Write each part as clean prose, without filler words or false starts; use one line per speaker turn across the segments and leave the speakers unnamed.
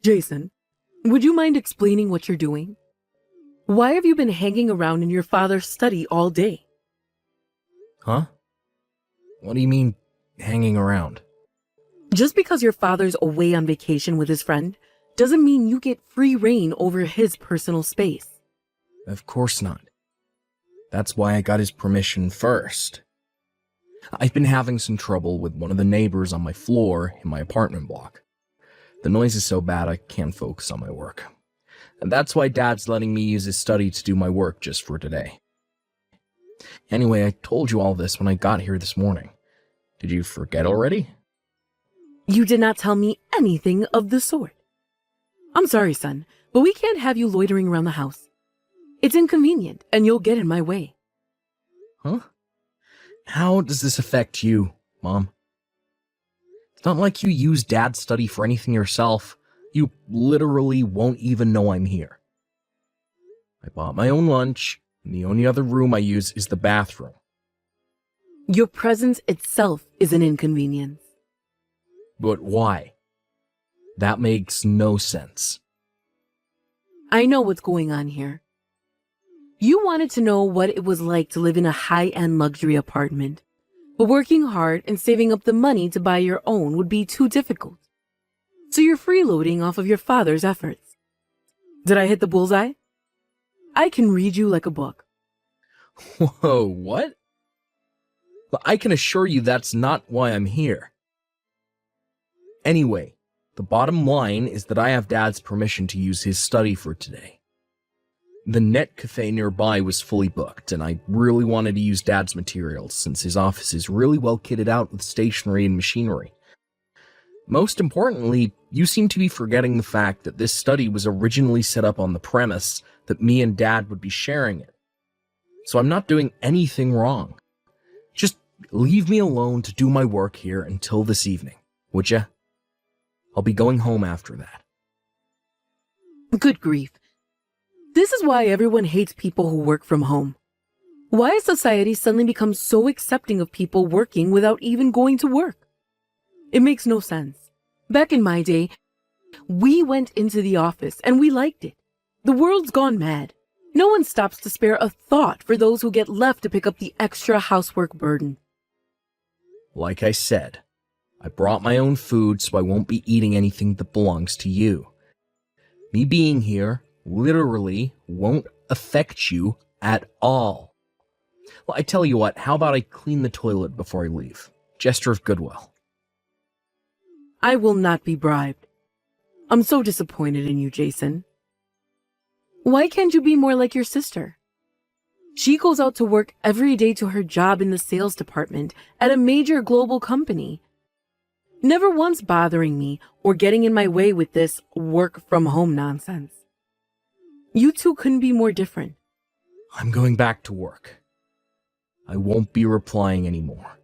Jason, would you mind explaining what you're doing? Why have you been hanging around in your father's study all day?
Huh? What do you mean, hanging around?
Just because your father's away on vacation with his friend doesn't mean you get free reign over his personal space.
Of course not. That's why I got his permission first. I've been having some trouble with one of the neighbors on my floor in my apartment block. The noise is so bad I can't focus on my work. And that's why Dad's letting me use his study to do my work just for today. Anyway, I told you all this when I got here this morning. Did you forget already?
You did not tell me anything of the sort. I'm sorry, son, but we can't have you loitering around the house. It's inconvenient, and you'll get in my way.
Huh? How does this affect you, Mom? It's not like you use Dad's study for anything yourself. You literally won't even know I'm here. I bought my own lunch, and the only other room I use is the bathroom.
Your presence itself is an inconvenience.
But why? That makes no sense.
I know what's going on here. You wanted to know what it was like to live in a high-end luxury apartment, but working hard and saving up the money to buy your own would be too difficult. So you're freeloading off of your father's efforts. Did I hit the bullseye? I can read you like a book.
Whoa, what? But I can assure you that's not why I'm here. Anyway, the bottom line is that I have Dad's permission to use his study for today. The net cafe nearby was fully booked, and I really wanted to use Dad's materials since his office is really well kitted out with stationery and machinery. Most importantly, you seem to be forgetting the fact that this study was originally set up on the premise that me and Dad would be sharing it. So I'm not doing anything wrong. Just leave me alone to do my work here until this evening, would ya? I'll be going home after that.
Good grief. This is why everyone hates people who work from home. Why has society suddenly become so accepting of people working without even going to work? It makes no sense. Back in my day, we went into the office and we liked it. The world's gone mad. No one stops to spare a thought for those who get left to pick up the extra housework burden.
Like I said, I brought my own food so I won't be eating anything that belongs to you. Me being here literally won't affect you at all. Well, I tell you what, how about I clean the toilet before I leave? Gesture of goodwill.
I will not be bribed. I'm so disappointed in you, Jason. Why can't you be more like your sister? She goes out to work every day to her job in the sales department at a major global company, never once bothering me or getting in my way with this work from home nonsense. You two couldn't be more different.
I'm going back to work. I won't be replying anymore.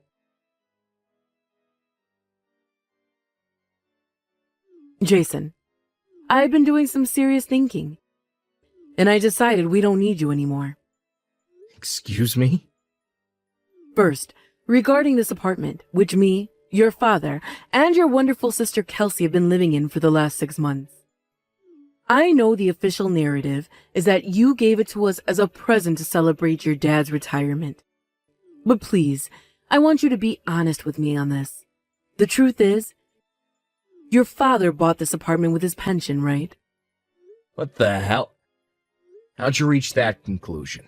Jason, I've been doing some serious thinking, and I decided we don't need you anymore.
Excuse me?
First, regarding this apartment, which me, your father, and your wonderful sister Kelsey have been living in for the last 6 months. I know the official narrative is that you gave it to us as a present to celebrate your dad's retirement. But please, I want you to be honest with me on this. The truth is, your father bought this apartment with his pension, right?
What the hell? How'd you reach that conclusion?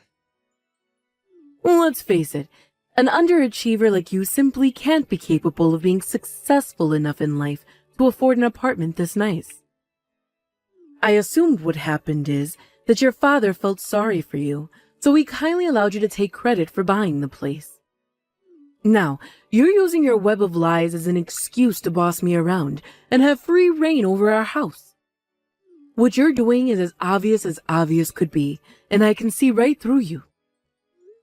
Well, let's face it, an underachiever like you simply can't be capable of being successful enough in life to afford an apartment this nice. I assumed what happened is that your father felt sorry for you, so he kindly allowed you to take credit for buying the place. Now, you're using your web of lies as an excuse to boss me around and have free reign over our house. What you're doing is as obvious could be, and I can see right through you.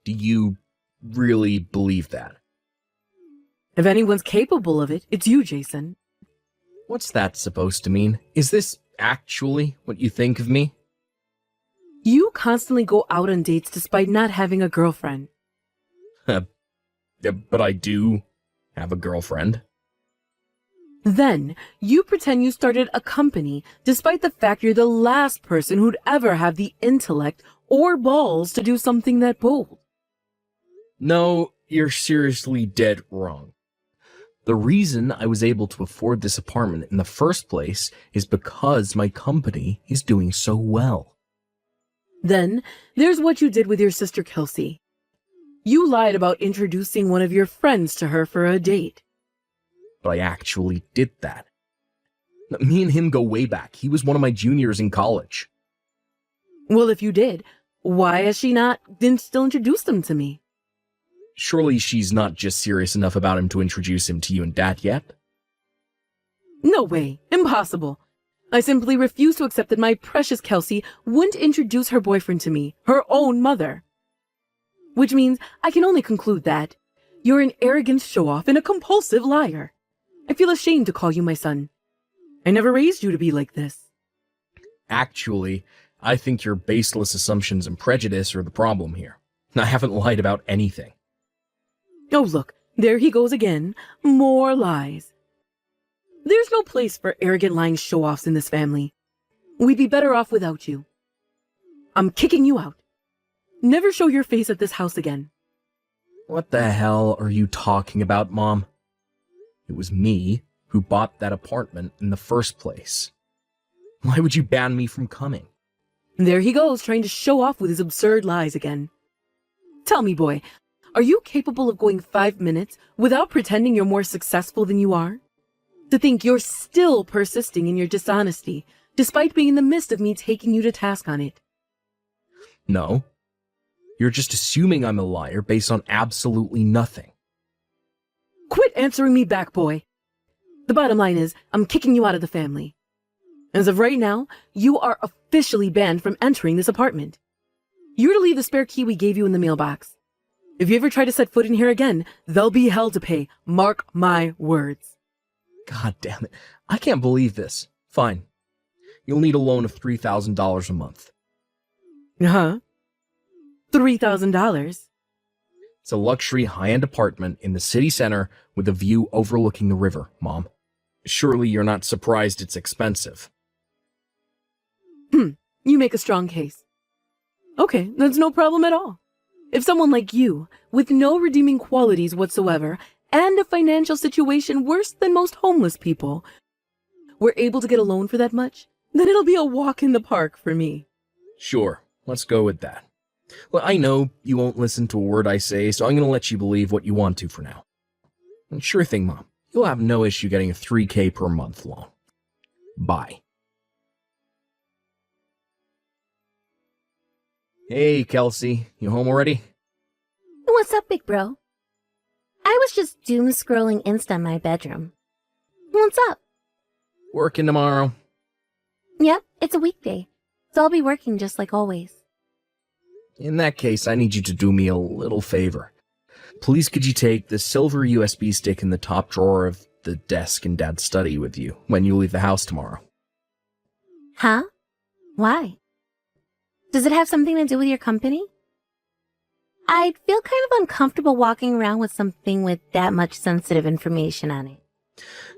Do you really believe that?
If anyone's capable of it, it's you, Jason.
What's that supposed to mean? Is this actually what you think of me?
You constantly go out on dates despite not having a girlfriend.
But I do have a girlfriend.
Then, you pretend you started a company despite the fact you're the last person who'd ever have the intellect or balls to do something that bold.
No, you're seriously dead wrong. The reason I was able to afford this apartment in the first place is because my company is doing so well.
Then, there's what you did with your sister Kelsey. You lied about introducing one of your friends to her for a date.
But I actually did that. Me and him go way back. He was one of my juniors in college.
Well, if you did, why has she didn't still introduce them to me?
Surely she's not just serious enough about him to introduce him to you and Dad yet?
No way. Impossible. I simply refuse to accept that my precious Kelsey wouldn't introduce her boyfriend to me, her own mother. Which means I can only conclude that you're an arrogant show-off and a compulsive liar. I feel ashamed to call you my son. I never raised you to be like this.
Actually, I think your baseless assumptions and prejudice are the problem here. I haven't lied about anything.
Oh, look, there he goes again. More lies. There's no place for arrogant lying show-offs in this family. We'd be better off without you. I'm kicking you out. Never show your face at this house again.
What the hell are you talking about, Mom? It was me who bought that apartment in the first place. Why would you ban me from coming?
There he goes, trying to show off with his absurd lies again. Tell me, boy, are you capable of going 5 minutes without pretending you're more successful than you are? To think you're still persisting in your dishonesty, despite being in the midst of me taking you to task on it.
No. You're just assuming I'm a liar based on absolutely nothing.
Quit answering me back, boy. The bottom line is, I'm kicking you out of the family. As of right now, you are officially banned from entering this apartment. You're to leave the spare key we gave you in the mailbox. If you ever try to set foot in here again, there'll be hell to pay. Mark my words.
God damn it. I can't believe this. Fine. You'll need a loan of $3,000 a month.
Huh? $3,000?
It's a luxury high-end apartment in the city center with a view overlooking the river, Mom. Surely you're not surprised it's expensive.
You make a strong case. Okay, that's no problem at all. If someone like you, with no redeeming qualities whatsoever, and a financial situation worse than most homeless people, were able to get a loan for that much, then it'll be a walk in the park for me.
Sure, let's go with that. Well, I know you won't listen to a word I say, so I'm going to let you believe what you want to for now. And sure thing, Mom. You'll have no issue getting a $3,000 per month loan. Bye. Hey, Kelsey. You home already?
What's up, big bro? I was just doom scrolling Insta in my bedroom. What's up?
Working tomorrow?
Yep, it's a weekday, so I'll be working just like always.
In that case, I need you to do me a little favor. Please could you take the silver USB stick in the top drawer of the desk in Dad's study with you when you leave the house tomorrow?
Huh? Why? Does it have something to do with your company? I'd feel kind of uncomfortable walking around with something with that much sensitive information on it.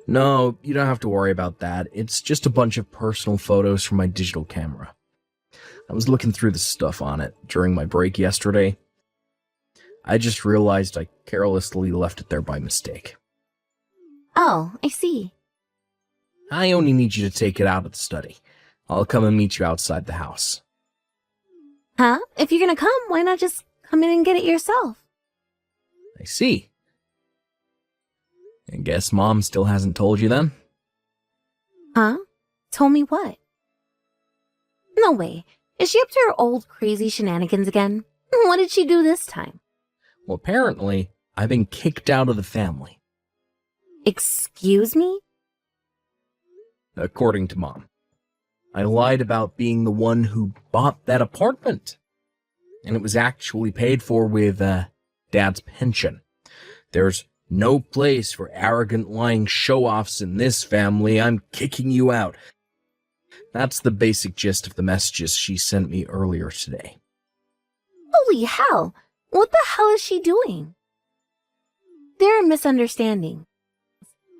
No, you don't have to worry about that. It's just a bunch of personal photos from my digital camera. I was looking through the stuff on it during my break yesterday. I just realized I carelessly left it there by mistake.
Oh, I see.
I only need you to take it out of the study. I'll come and meet you outside the house.
Huh? If you're gonna come, why not just come in and get it yourself?
I see. I guess Mom still hasn't told you then?
Huh? Told me what? No way. Is she up to her old crazy shenanigans again? What did she do this time?
Well, apparently, I've been kicked out of the family.
Excuse me?
According to Mom. I lied about being the one who bought that apartment. And it was actually paid for with, Dad's pension. There's no place for arrogant lying show-offs in this family. I'm kicking you out. That's the basic gist of the messages she sent me earlier today.
Holy hell! What the hell is she doing? There are misunderstandings.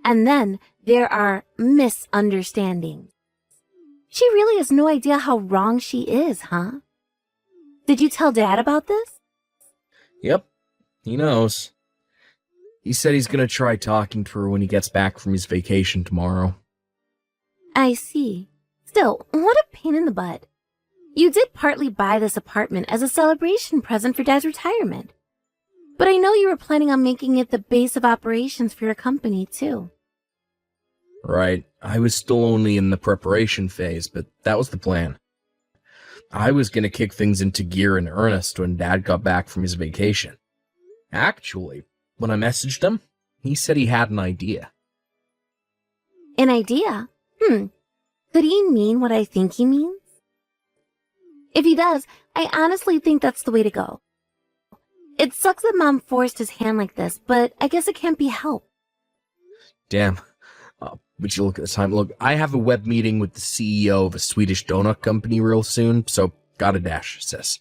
And then there are misunderstandings. She really has no idea how wrong she is, huh? Did you tell Dad about this?
Yep, he knows. He said he's gonna try talking to her when he gets back from his vacation tomorrow.
I see. Still, what a pain in the butt. You did partly buy this apartment as a celebration present for Dad's retirement. But I know you were planning on making it the base of operations for your company, too.
Right, I was still only in the preparation phase, but that was the plan. I was gonna kick things into gear in earnest when Dad got back from his vacation. Actually, when I messaged him, he said he had an idea.
An idea? Could he mean what I think he means? If he does, I honestly think that's the way to go. It sucks that Mom forced his hand like this, but I guess it can't be helped.
Damn. Would you look at the time? Look, I have a web meeting with the CEO of a Swedish donut company real soon, so gotta dash, sis.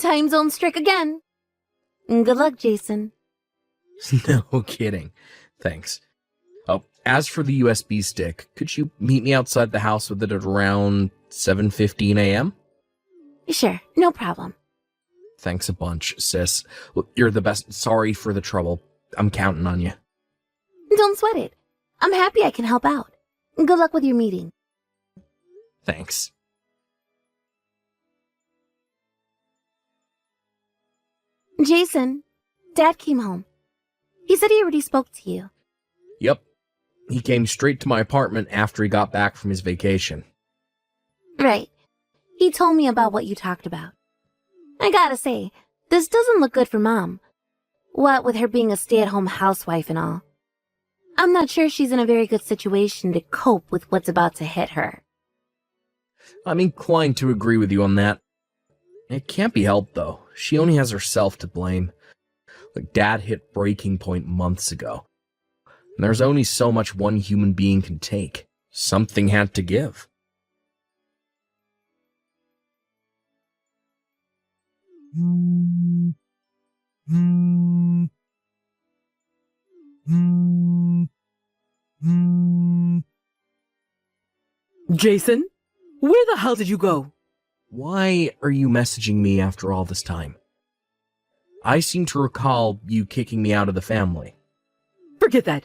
Time zone strict again. Good luck, Jason.
No kidding. Thanks. Oh, as for the USB stick, could you meet me outside the house with it at around 7:15 a.m.?
Sure, no problem.
Thanks a bunch, sis. Look, you're the best. Sorry for the trouble. I'm counting on you.
Don't sweat it. I'm happy I can help out. Good luck with your meeting.
Thanks.
Jason, Dad came home. He said he already spoke to you.
Yep. He came straight to my apartment after he got back from his vacation.
Right. He told me about what you talked about. I gotta say, this doesn't look good for Mom. What with her being a stay-at-home housewife and all. I'm not sure she's in a very good situation to cope with what's about to hit her.
I'm inclined to agree with you on that. It can't be helped, though. She only has herself to blame. Like, Dad hit breaking point months ago. And there's only so much one human being can take. Something had to give.
Jason, where the hell did you go?
Why are you messaging me after all this time? I seem to recall you kicking me out of the family.
Forget that.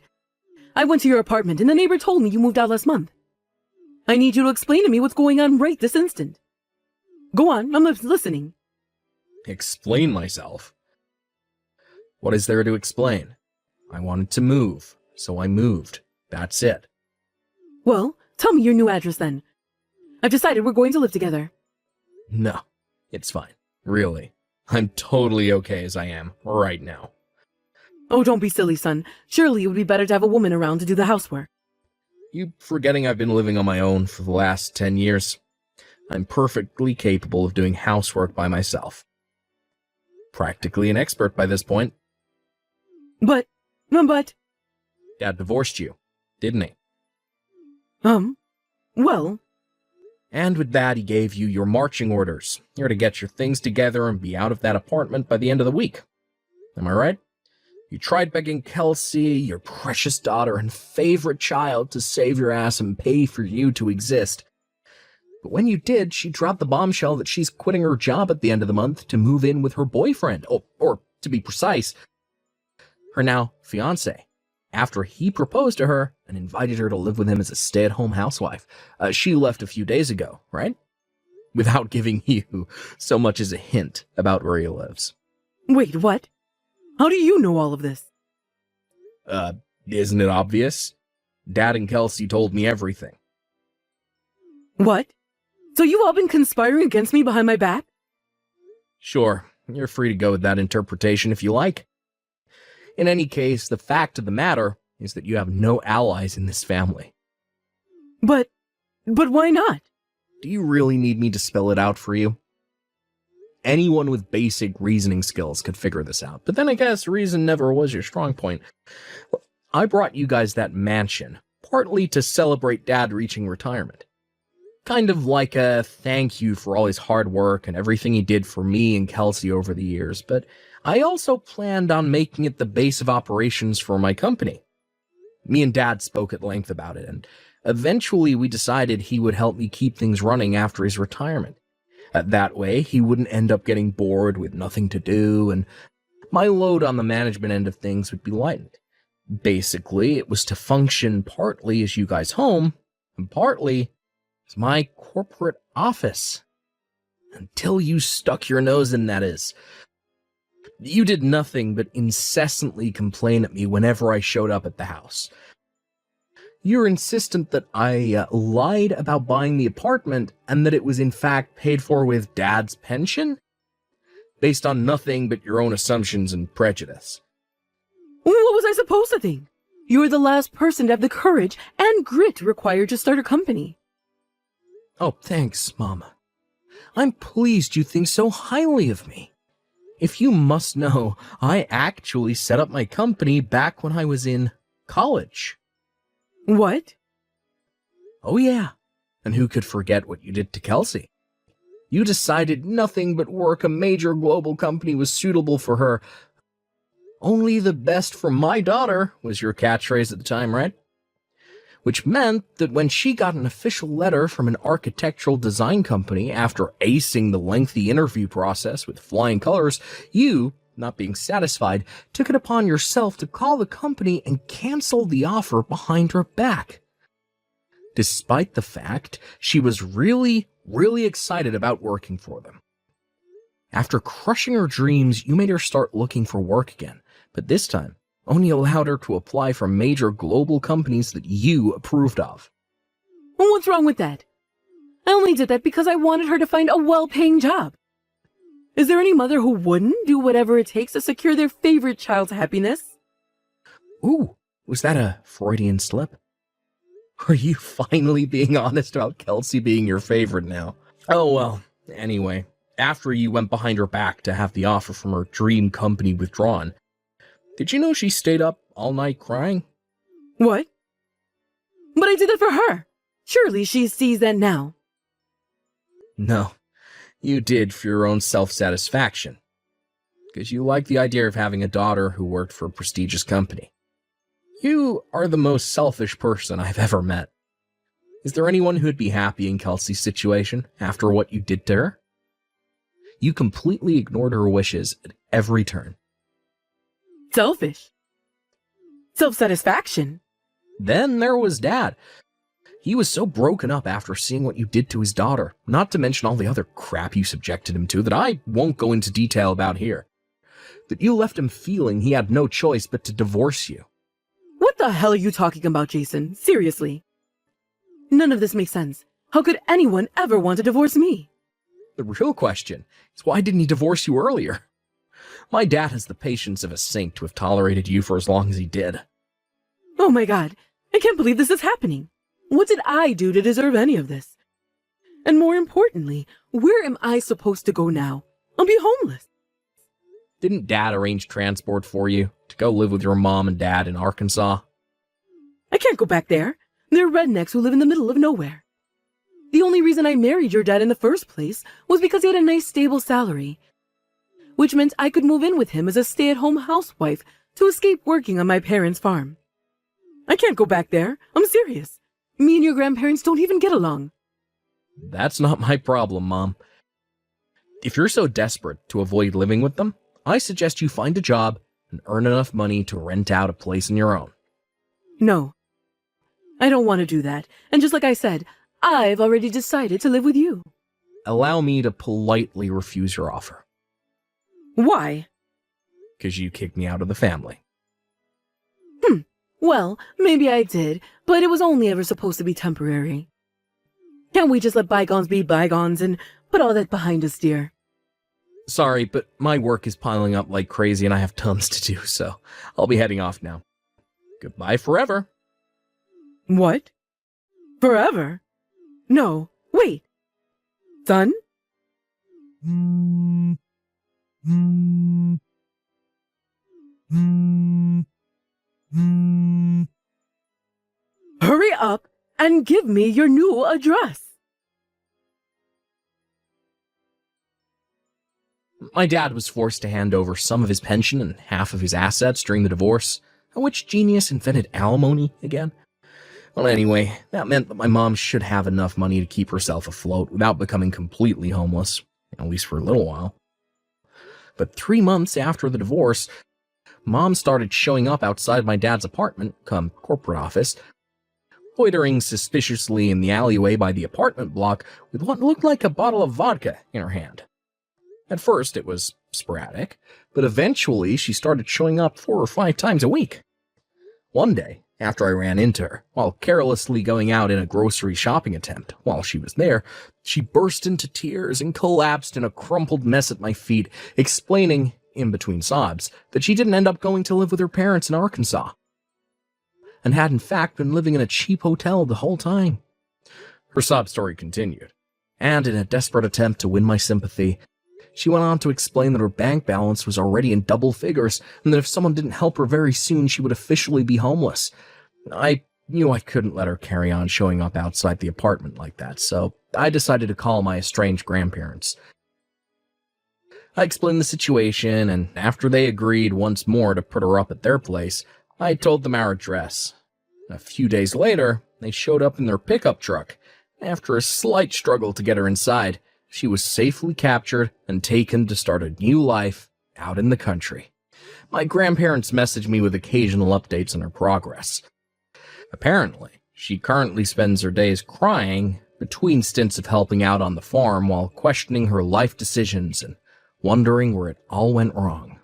I went to your apartment and the neighbor told me you moved out last month. I need you to explain to me what's going on right this instant. Go on, I'm listening.
Explain myself? What is there to explain? I wanted to move, so I moved. That's it.
Well, tell me your new address then. I've decided we're going to live together.
No, it's fine. Really. I'm totally okay as I am, right now.
Oh, don't be silly, son. Surely it would be better to have a woman around to do the housework.
You forgetting I've been living on my own for the last 10 years. I'm perfectly capable of doing housework by myself. Practically an expert by this point.
But...
Dad divorced you, didn't he?
Well...
And with that, he gave you your marching orders. You're to get your things together and be out of that apartment by the end of the week. Am I right? You tried begging Kelsey, your precious daughter and favorite child, to save your ass and pay for you to exist. But when you did, she dropped the bombshell that she's quitting her job at the end of the month to move in with her boyfriend, or to be precise, her now fiancé, after he proposed to her and invited her to live with him as a stay-at-home housewife. She left a few days ago, right? Without giving you so much as a hint about where he lives.
Wait, what? How do you know all of this?
Isn't it obvious? Dad and Kelsey told me everything.
What? So you've all been conspiring against me behind my back?
Sure, you're free to go with that interpretation if you like. In any case, the fact of the matter is that you have no allies in this family.
But why not?
Do you really need me to spell it out for you? Anyone with basic reasoning skills could figure this out, but then I guess reason never was your strong point. I brought you guys that mansion, partly to celebrate Dad reaching retirement. Kind of like a thank you for all his hard work and everything he did for me and Kelsey over the years, but I also planned on making it the base of operations for my company. Me and Dad spoke at length about it, and eventually we decided he would help me keep things running after his retirement. That way, he wouldn't end up getting bored with nothing to do, and my load on the management end of things would be lightened. Basically, it was to function partly as you guys' home, and partly as my corporate office. Until you stuck your nose in, that is. You did nothing but incessantly complain at me whenever I showed up at the house. You're insistent that I lied about buying the apartment and that it was in fact paid for with Dad's pension? Based on nothing but your own assumptions and prejudice.
What was I supposed to think? You were the last person to have the courage and grit required to start a company.
Oh, thanks, Mama. I'm pleased you think so highly of me. If you must know, I actually set up my company back when I was in college.
What?
Oh yeah, and who could forget what you did to Kelsey? You decided nothing but work a major global company was suitable for her. Only the best for my daughter was your catchphrase at the time, right? Which meant that when she got an official letter from an architectural design company after acing the lengthy interview process with flying colors, you, not being satisfied, took it upon yourself to call the company and cancel the offer behind her back. Despite the fact she was really excited about working for them. After crushing her dreams, you made her start looking for work again, but this time only allowed her to apply for major global companies that you approved of.
Well, what's wrong with that? I only did that because I wanted her to find a well-paying job. Is there any mother who wouldn't do whatever it takes to secure their favorite child's happiness?
Ooh, was that a Freudian slip? Are you finally being honest about Kelsey being your favorite now? Oh well, anyway, after you went behind her back to have the offer from her dream company withdrawn, did you know she stayed up all night crying?
What? But I did it for her. Surely she sees that now.
No, you did for your own self-satisfaction. Because you like the idea of having a daughter who worked for a prestigious company. You are the most selfish person I've ever met. Is there anyone who'd be happy in Kelsey's situation after what you did to her? You completely ignored her wishes at every turn.
Selfish. Self-satisfaction.
Then there was Dad. He was so broken up after seeing what you did to his daughter, not to mention all the other crap you subjected him to that I won't go into detail about here, that you left him feeling he had no choice but to divorce you.
What the hell are you talking about, Jason? Seriously. None of this makes sense. How could anyone ever want to divorce me?
The real question is, why didn't he divorce you earlier? My dad has the patience of a saint to have tolerated you for as long as he did.
Oh my god, I can't believe this is happening. What did I do to deserve any of this? And more importantly, where am I supposed to go now? I'll be homeless.
Didn't Dad arrange transport for you to go live with your mom and dad in Arkansas?
I can't go back there. They're rednecks who live in the middle of nowhere. The only reason I married your dad in the first place was because he had a nice stable salary, which meant I could move in with him as a stay-at-home housewife to escape working on my parents' farm. I can't go back there. I'm serious. Me and your grandparents don't even get along.
That's not my problem, Mom. If you're so desperate to avoid living with them, I suggest you find a job and earn enough money to rent out a place on your own.
No. I don't want to do that. And just like I said, I've already decided to live with you.
Allow me to politely refuse your offer.
Why?
Because you kicked me out of the family.
Well, maybe I did, but it was only ever supposed to be temporary. Can't we just let bygones be bygones and put all that behind us, dear?
Sorry, but my work is piling up like crazy and I have tons to do, so I'll be heading off now. Goodbye forever.
What? Forever? No, wait. Son? Hurry up and give me your new address.
My dad was forced to hand over some of his pension and half of his assets during the divorce. which genius invented alimony again? Well, anyway, that meant that my mom should have enough money to keep herself afloat without becoming completely homeless, at least for a little while. But 3 months after the divorce, Mom started showing up outside my dad's apartment, come corporate office, loitering suspiciously in the alleyway by the apartment block with what looked like a bottle of vodka in her hand. At first, it was sporadic, but eventually she started showing up 4 or 5 times a week. One day, after I ran into her, while carelessly going out in a grocery shopping attempt while she was there, she burst into tears and collapsed in a crumpled mess at my feet, explaining, in between sobs, that she didn't end up going to live with her parents in Arkansas, and had in fact been living in a cheap hotel the whole time. Her sob story continued, and in a desperate attempt to win my sympathy, she went on to explain that her bank balance was already in double figures, and that if someone didn't help her very soon, she would officially be homeless. I knew I couldn't let her carry on showing up outside the apartment like that, so I decided to call my estranged grandparents. I explained the situation, and after they agreed once more to put her up at their place, I told them our address. A few days later, they showed up in their pickup truck. After a slight struggle to get her inside, she was safely captured and taken to start a new life out in the country. My grandparents messaged me with occasional updates on her progress. Apparently, she currently spends her days crying between stints of helping out on the farm while questioning her life decisions and wondering where it all went wrong.